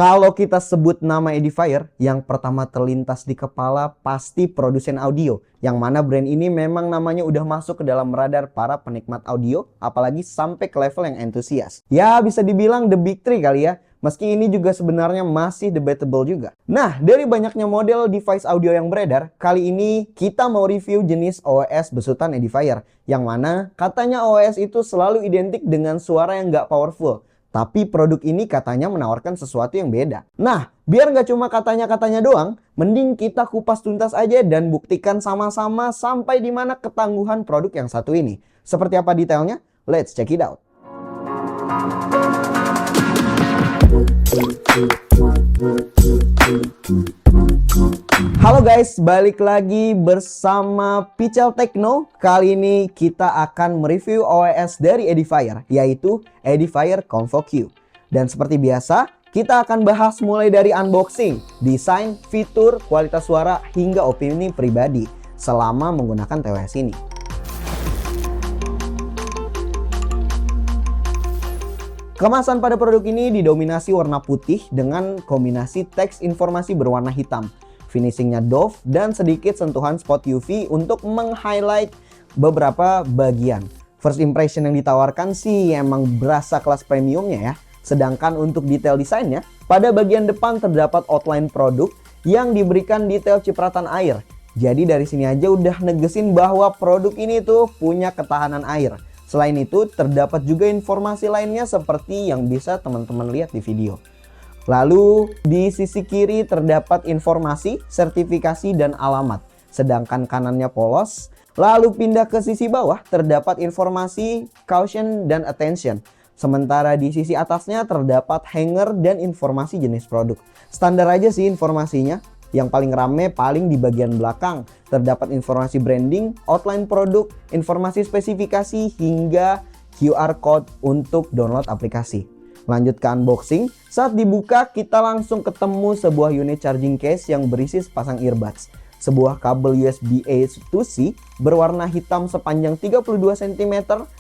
Kalau kita sebut nama Edifier, yang pertama terlintas di kepala pasti produsen audio. Yang mana brand ini memang namanya udah masuk ke dalam radar para penikmat audio, apalagi sampai ke level yang entusias. Ya bisa dibilang the big three kali ya, meski ini juga sebenarnya masih debatable juga. Nah, dari banyaknya model device audio yang beredar, kali ini kita mau review jenis OS besutan Edifier. Yang mana katanya OS itu selalu identik dengan suara yang nggak powerful. Tapi produk ini katanya menawarkan sesuatu yang beda. Nah, biar nggak cuma katanya-katanya doang, mending kita kupas tuntas aja dan buktikan sama-sama sampai di mana ketangguhan produk yang satu ini. Seperti apa detailnya? Let's check it out. Halo guys, balik lagi bersama Pical Techno. Kali ini kita akan mereview OS dari Edifier, yaitu Edifier Convo Q. Dan seperti biasa, kita akan bahas mulai dari unboxing, desain, fitur, kualitas suara, hingga opini pribadi selama menggunakan TWS ini. Kemasan pada produk ini didominasi warna putih dengan kombinasi teks informasi berwarna hitam. Finishingnya doff dan sedikit sentuhan spot UV untuk meng-highlight beberapa bagian. First impression yang ditawarkan sih emang berasa kelas premiumnya ya. Sedangkan untuk detail desainnya, pada bagian depan terdapat outline produk yang diberikan detail cipratan air. Jadi dari sini aja udah negesin bahwa produk ini tuh punya ketahanan air. Selain itu, terdapat juga informasi lainnya seperti yang bisa teman-teman lihat di video. Lalu di sisi kiri terdapat informasi, sertifikasi, dan alamat. Sedangkan kanannya polos. Lalu pindah ke sisi bawah terdapat informasi, caution, dan attention. Sementara di sisi atasnya terdapat hanger dan informasi jenis produk. Standar aja sih informasinya. Yang paling rame paling di bagian belakang. Terdapat informasi branding, outline produk, informasi spesifikasi, hingga QR code untuk download aplikasi. Lanjut ke unboxing. Saat dibuka kita langsung ketemu sebuah unit charging case yang berisi sepasang earbuds. Sebuah kabel USB A to C berwarna hitam sepanjang 32 cm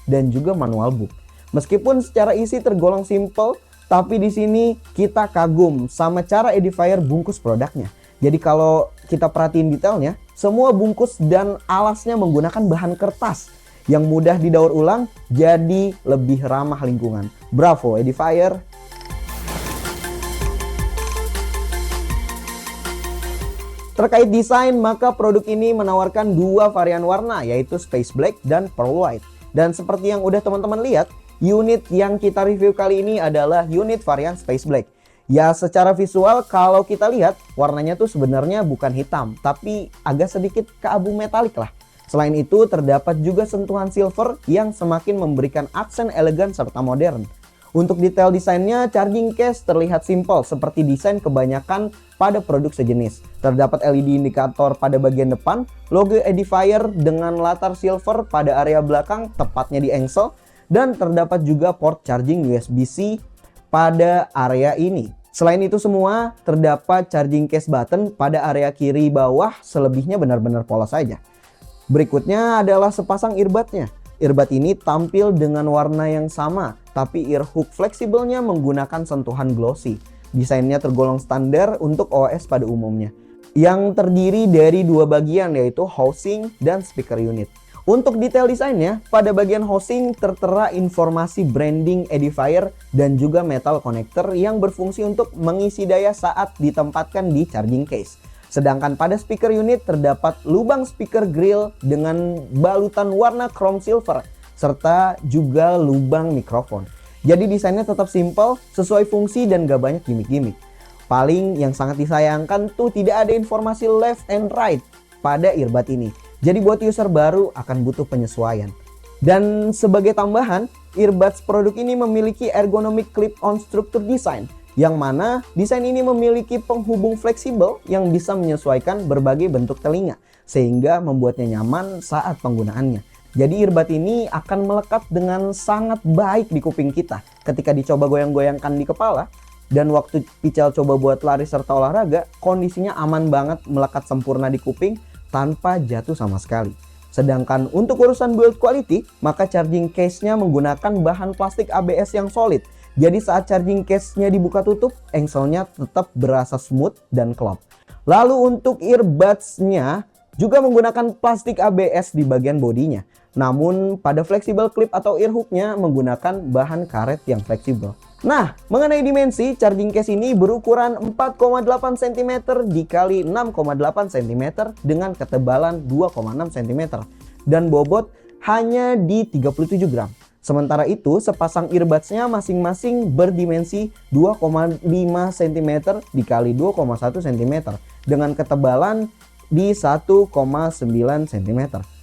dan juga manual book. Meskipun secara isi tergolong simple, tapi di sini kita kagum sama cara Edifier bungkus produknya. Jadi kalau kita perhatiin detailnya, semua bungkus dan alasnya menggunakan bahan kertas yang mudah didaur ulang, jadi lebih ramah lingkungan. Bravo Edifier. Terkait desain, maka produk ini menawarkan dua varian warna, yaitu Space Black dan Pearl White. Dan seperti yang udah teman-teman lihat, unit yang kita review kali ini adalah unit varian Space Black. Ya secara visual kalau kita lihat, warnanya tuh sebenarnya bukan hitam, tapi agak sedikit keabu metalik lah. Selain itu terdapat juga sentuhan silver yang semakin memberikan aksen elegan serta modern. Untuk detail desainnya, charging case terlihat simpel seperti desain kebanyakan pada produk sejenis. Terdapat LED indikator pada bagian depan, logo Edifier dengan latar silver pada area belakang tepatnya di engsel, dan terdapat juga port charging USB-C pada area ini. Selain itu semua, terdapat charging case button pada area kiri bawah, selebihnya benar-benar polos saja. Berikutnya adalah sepasang earbudnya. Earbud ini tampil dengan warna yang sama, tapi ear hook fleksibelnya menggunakan sentuhan glossy. Desainnya tergolong standar untuk OS pada umumnya, yang terdiri dari dua bagian yaitu housing dan speaker unit. Untuk detail desainnya, pada bagian housing tertera informasi branding Edifier dan juga metal connector yang berfungsi untuk mengisi daya saat ditempatkan di charging case. Sedangkan pada speaker unit terdapat lubang speaker grill dengan balutan warna chrome silver serta juga lubang mikrofon. Jadi desainnya tetap simple, sesuai fungsi dan gak banyak gimmick-gimmick. Paling yang sangat disayangkan tuh tidak ada informasi left and right pada earbud ini. Jadi buat user baru akan butuh penyesuaian. Dan sebagai tambahan, earbuds produk ini memiliki ergonomic clip-on struktur design, yang mana desain ini memiliki penghubung fleksibel yang bisa menyesuaikan berbagai bentuk telinga, sehingga membuatnya nyaman saat penggunaannya. Jadi earbud ini akan melekat dengan sangat baik di kuping kita ketika dicoba goyang-goyangkan di kepala. Dan waktu Pical coba buat lari serta olahraga, kondisinya aman banget melekat sempurna di kuping tanpa jatuh sama sekali. Sedangkan untuk urusan build quality, maka charging case-nya menggunakan bahan plastik ABS yang solid Jadi saat charging case-nya dibuka tutup, engselnya tetap berasa smooth dan klop. Lalu untuk earbuds-nya juga menggunakan plastik ABS di bagian bodinya. Namun pada flexible clip atau ear hook-nya menggunakan bahan karet yang fleksibel. Nah, mengenai dimensi, charging case ini berukuran 4,8 cm dikali 6,8 cm dengan ketebalan 2,6 cm dan bobot hanya di 37 gram. Sementara itu, sepasang earbuds-nya masing-masing berdimensi 2,5 cm dikali 2,1 cm dengan ketebalan di 1,9 cm.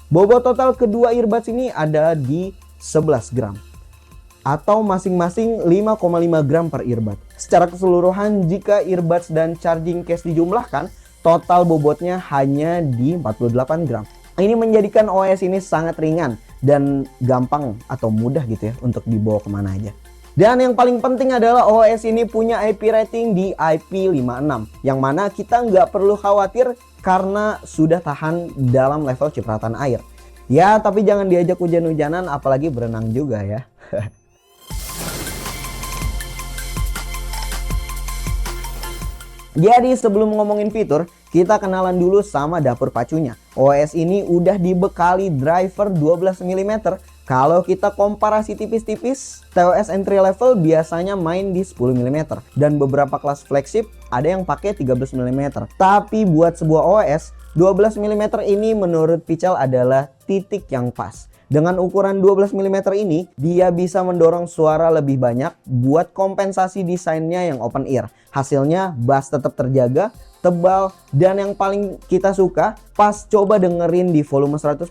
Bobot total kedua earbuds ini ada di 11 gram atau masing-masing 5,5 gram per earbud. Secara keseluruhan, jika earbuds dan charging case dijumlahkan, total bobotnya hanya di 48 gram. Ini menjadikan OS ini sangat ringan dan gampang atau mudah gitu ya untuk dibawa kemana aja. Dan yang paling penting adalah OS ini punya IP rating di IP56, yang mana kita nggak perlu khawatir karena sudah tahan dalam level cipratan air. Ya, tapi jangan diajak hujan-hujanan apalagi berenang juga ya. Jadi sebelum ngomongin fitur, kita kenalan dulu sama dapur pacunya. OS ini udah dibekali driver 12 mm. Kalau kita komparasi tipis-tipis, tvOS entry level biasanya main di 10 mm. Dan beberapa kelas flagship ada yang pakai 13 mm. Tapi buat sebuah OS, 12 mm ini menurut Pichel adalah titik yang pas. Dengan ukuran 12 mm ini, dia bisa mendorong suara lebih banyak buat kompensasi desainnya yang open ear. Hasilnya bass tetap terjaga, tebal, dan yang paling kita suka, pas coba dengerin di volume 100%,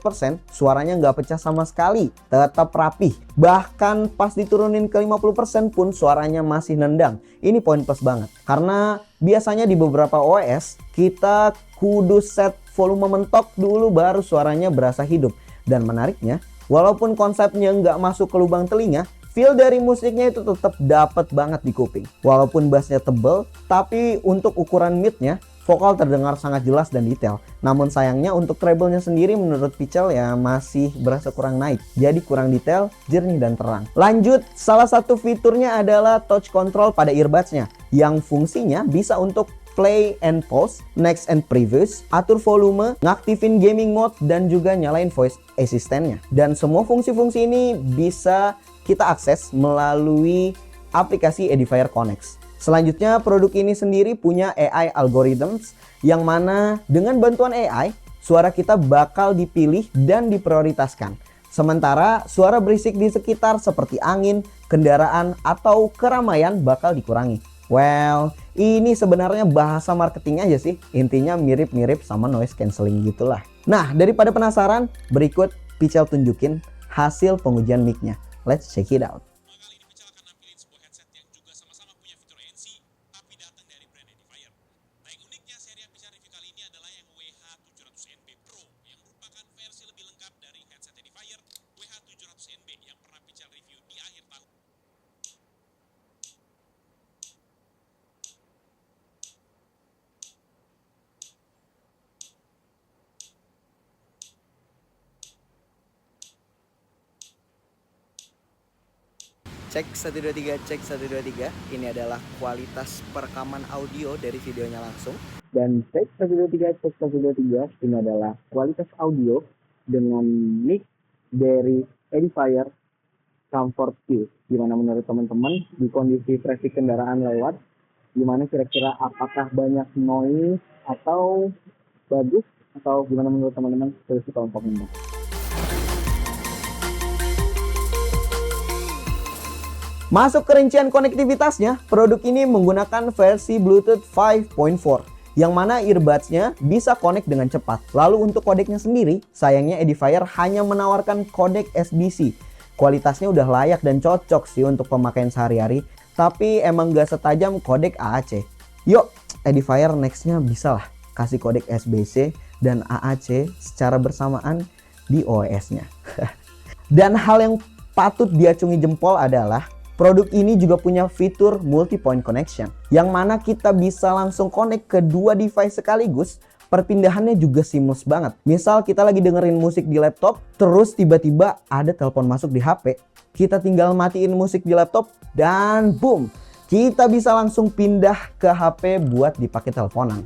suaranya nggak pecah sama sekali, tetap rapih. Bahkan pas diturunin ke 50% pun suaranya masih nendang. Ini poin plus banget, karena biasanya di beberapa OS, kita kudu set volume mentok dulu baru suaranya berasa hidup. Dan menariknya, walaupun konsepnya nggak masuk ke lubang telinga, feel dari musiknya itu tetap dapat banget di kuping. Walaupun bassnya tebel, tapi untuk ukuran midnya, vokal terdengar sangat jelas dan detail. Namun sayangnya untuk treble-nya sendiri menurut Pichel ya masih berasa kurang naik. Jadi kurang detail, jernih dan terang. Lanjut, salah satu fiturnya adalah touch control pada earbuds-nya, yang fungsinya bisa untuk play and pause, next and previous, atur volume, ngaktifin gaming mode, dan juga nyalain voice assistant-nya. Dan semua fungsi-fungsi ini bisa kita akses melalui aplikasi Edifier Connect. Selanjutnya, produk ini sendiri punya AI algorithms yang mana dengan bantuan AI, suara kita bakal dipilih dan diprioritaskan. Sementara suara berisik di sekitar seperti angin, kendaraan, atau keramaian bakal dikurangi. Well, ini sebenarnya bahasa marketing aja sih. Intinya mirip-mirip sama noise cancelling gitulah. Nah, daripada penasaran, berikut Pichel tunjukin hasil pengujian mic-nya. Let's check it out. Cek 1 2 3, cek 1 2 3. Ini adalah kualitas perekaman audio dari videonya langsung. Dan cek 1 2 3, cek 1 2 3. Ini adalah kualitas audio dengan mic dari Edifier Comfort Q. Gimana menurut teman-teman di kondisi traffic kendaraan lewat? Gimana kira-kira, apakah banyak noise atau bagus? Atau gimana menurut teman-teman? Tulis di kolom komentar. Masuk ke rincian konektivitasnya, produk ini menggunakan versi Bluetooth 5.4 yang mana earbuds-nya bisa connect dengan cepat. Lalu untuk kodeknya sendiri, sayangnya Edifier hanya menawarkan kodek SBC. Kualitasnya udah layak dan cocok sih untuk pemakaian sehari-hari, tapi emang gak setajam kodek AAC. Yuk, Edifier next-nya bisa lah kasih kodek SBC dan AAC secara bersamaan di OS-nya. Dan hal yang patut diacungi jempol adalah produk ini juga punya fitur multi-point connection, yang mana kita bisa langsung connect ke dua device sekaligus perpindahannya juga seamless banget. Misal kita lagi dengerin musik di laptop, terus tiba-tiba ada telepon masuk di HP. Kita tinggal matiin musik di laptop dan boom, kita bisa langsung pindah ke HP buat dipakai teleponan.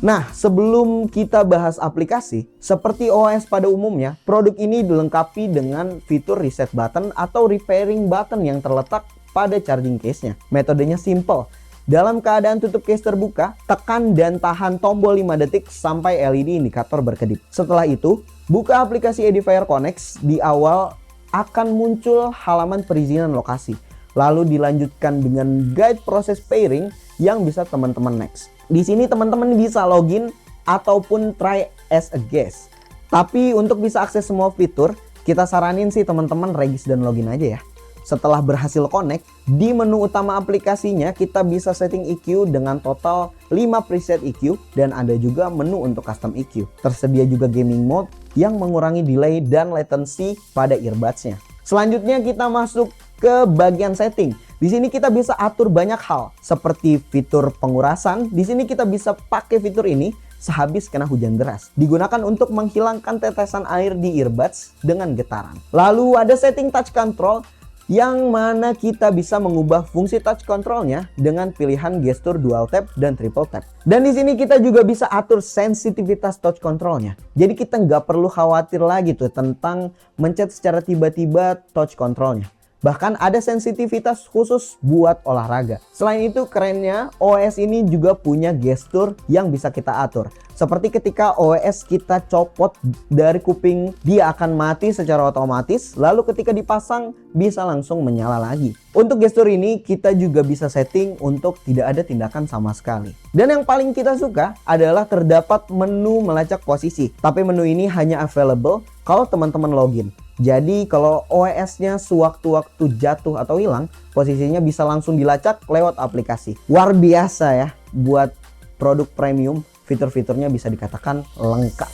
Nah, sebelum kita bahas aplikasi, seperti OS pada umumnya, produk ini dilengkapi dengan fitur reset button atau repairing button yang terletak pada charging case-nya. Metodenya simple. Dalam keadaan tutup case terbuka, tekan dan tahan tombol 5 detik sampai LED indikator berkedip. Setelah itu, buka aplikasi Edifier Connex. Di awal akan muncul halaman perizinan lokasi. Lalu dilanjutkan dengan guide proses pairing yang bisa teman-teman next. Di sini teman-teman bisa login ataupun try as a guest. Tapi untuk bisa akses semua fitur, kita saranin sih teman-teman regis dan login aja ya. Setelah berhasil connect, di menu utama aplikasinya kita bisa setting EQ dengan total 5 preset EQ dan ada juga menu untuk custom EQ. Tersedia juga gaming mode yang mengurangi delay dan latency pada earbuds-nya. Selanjutnya kita masuk ke bagian setting. Di sini kita bisa atur banyak hal seperti fitur pengurasan. Di sini kita bisa pakai fitur ini sehabis kena hujan deras. Digunakan untuk menghilangkan tetesan air di earbuds dengan getaran. Lalu ada setting touch control yang mana kita bisa mengubah fungsi touch controlnya dengan pilihan gestur dual tap dan triple tap. Dan di sini kita juga bisa atur sensitivitas touch controlnya. Jadi kita nggak perlu khawatir lagi tuh tentang mencet secara tiba-tiba touch controlnya. Bahkan ada sensitivitas khusus buat olahraga. Selain itu kerennya OS ini juga punya gestur yang bisa kita atur. Seperti ketika OS kita copot dari kuping, dia akan mati secara otomatis. Lalu ketika dipasang bisa langsung menyala lagi. Untuk gestur ini kita juga bisa setting untuk tidak ada tindakan sama sekali. Dan yang paling kita suka adalah terdapat menu melacak posisi. Tapi menu ini hanya available kalau teman-teman login. Jadi kalau OS-nya sewaktu-waktu jatuh atau hilang, posisinya bisa langsung dilacak lewat aplikasi. Luar biasa ya, buat produk premium, fitur-fiturnya bisa dikatakan lengkap.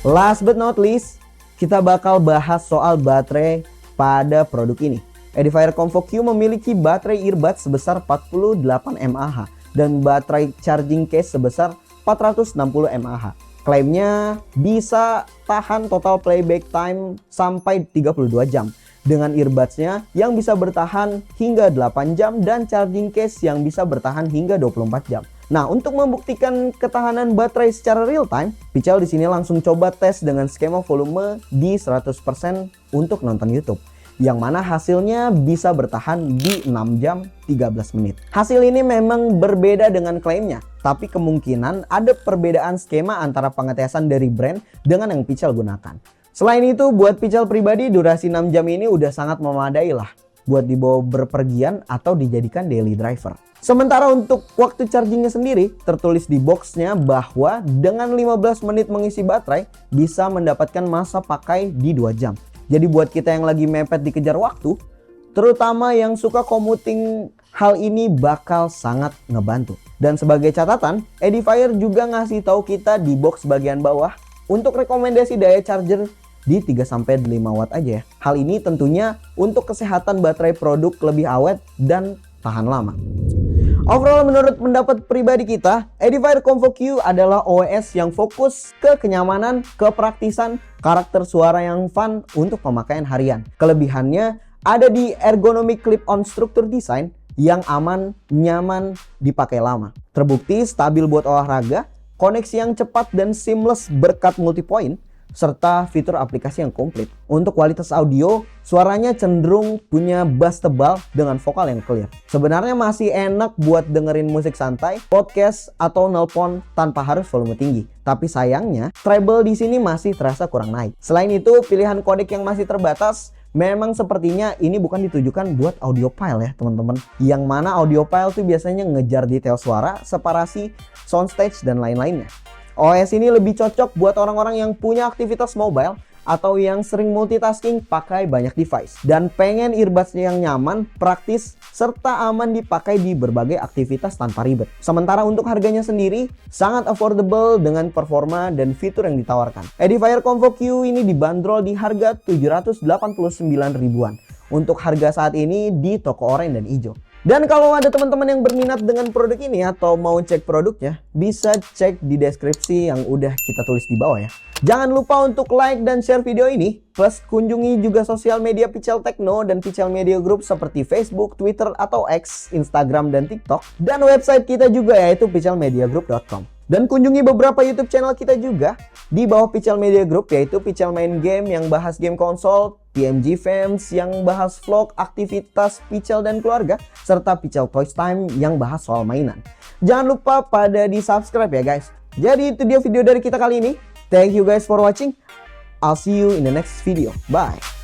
Last but not least, kita bakal bahas soal baterai pada produk ini. Edifier Comfort Q memiliki baterai earbuds sebesar 48 mAh dan baterai charging case sebesar 460 mAh. Klaimnya bisa tahan total playback time sampai 32 jam dengan earbudsnya yang bisa bertahan hingga 8 jam dan charging case yang bisa bertahan hingga 24 jam. Nah, untuk membuktikan ketahanan baterai secara real time, Pichal di sini langsung coba tes dengan skema volume di 100% untuk nonton YouTube. Yang mana hasilnya bisa bertahan di 6 jam 13 menit. Hasil ini memang berbeda dengan klaimnya, tapi kemungkinan ada perbedaan skema antara pengetesan dari brand dengan yang Pichal gunakan. Selain itu, buat Pichal pribadi durasi 6 jam ini udah sangat memadai lah buat dibawa berpergian atau dijadikan daily driver. Sementara untuk waktu chargingnya sendiri, tertulis di boxnya bahwa dengan 15 menit mengisi baterai bisa mendapatkan masa pakai di 2 jam. Jadi buat kita yang lagi mepet dikejar waktu, terutama yang suka commuting, hal ini bakal sangat ngebantu. Dan sebagai catatan, Edifier juga ngasih tahu kita di box bagian bawah untuk rekomendasi daya charger di 3-5 watt aja ya. Hal ini tentunya untuk kesehatan baterai produk lebih awet dan tahan lama. Overall menurut pendapat pribadi kita, Edifier Comfort Q adalah OS yang fokus ke kenyamanan, kepraktisan, karakter suara yang fun untuk pemakaian harian. Kelebihannya ada di ergonomic clip-on struktur design yang aman, nyaman, dipakai lama. Terbukti stabil buat olahraga, koneksi yang cepat dan seamless berkat multipoint, serta fitur aplikasi yang komplit. Untuk kualitas audio, suaranya cenderung punya bass tebal dengan vokal yang clear. Sebenarnya masih enak buat dengerin musik santai, podcast, atau nelpon tanpa harus volume tinggi. Tapi sayangnya, treble di sini masih terasa kurang naik. Selain itu, pilihan codec yang masih terbatas, memang sepertinya ini bukan ditujukan buat audiophile ya teman-teman. Yang mana audiophile tuh biasanya ngejar detail suara, separasi, soundstage, dan lain-lainnya. OS ini lebih cocok buat orang-orang yang punya aktivitas mobile atau yang sering multitasking pakai banyak device dan pengen earbuds yang nyaman, praktis, serta aman dipakai di berbagai aktivitas tanpa ribet. Sementara untuk harganya sendiri sangat affordable dengan performa dan fitur yang ditawarkan. Edifier Comvo Q ini dibanderol di harga 789 ribuan untuk harga saat ini di toko oranye dan hijau. Dan kalau ada teman-teman yang berminat dengan produk ini atau mau cek produknya, bisa cek di deskripsi yang udah kita tulis di bawah ya. Jangan lupa untuk like dan share video ini, plus kunjungi juga sosial media Pichel Techno dan Pichel Media Group seperti Facebook, Twitter, atau X, Instagram, dan TikTok. Dan website kita juga yaitu pichelmediagroup.com. Dan kunjungi beberapa YouTube channel kita juga di bawah Pichel Media Group, yaitu Pichel Main Game yang bahas game konsol, PMG Fans yang bahas vlog, aktivitas Pichel dan keluarga, serta Pichel Toys Time yang bahas soal mainan. Jangan lupa pada di subscribe ya guys. Jadi itu dia video dari kita kali ini. Thank you guys for watching. I'll see you in the next video. Bye.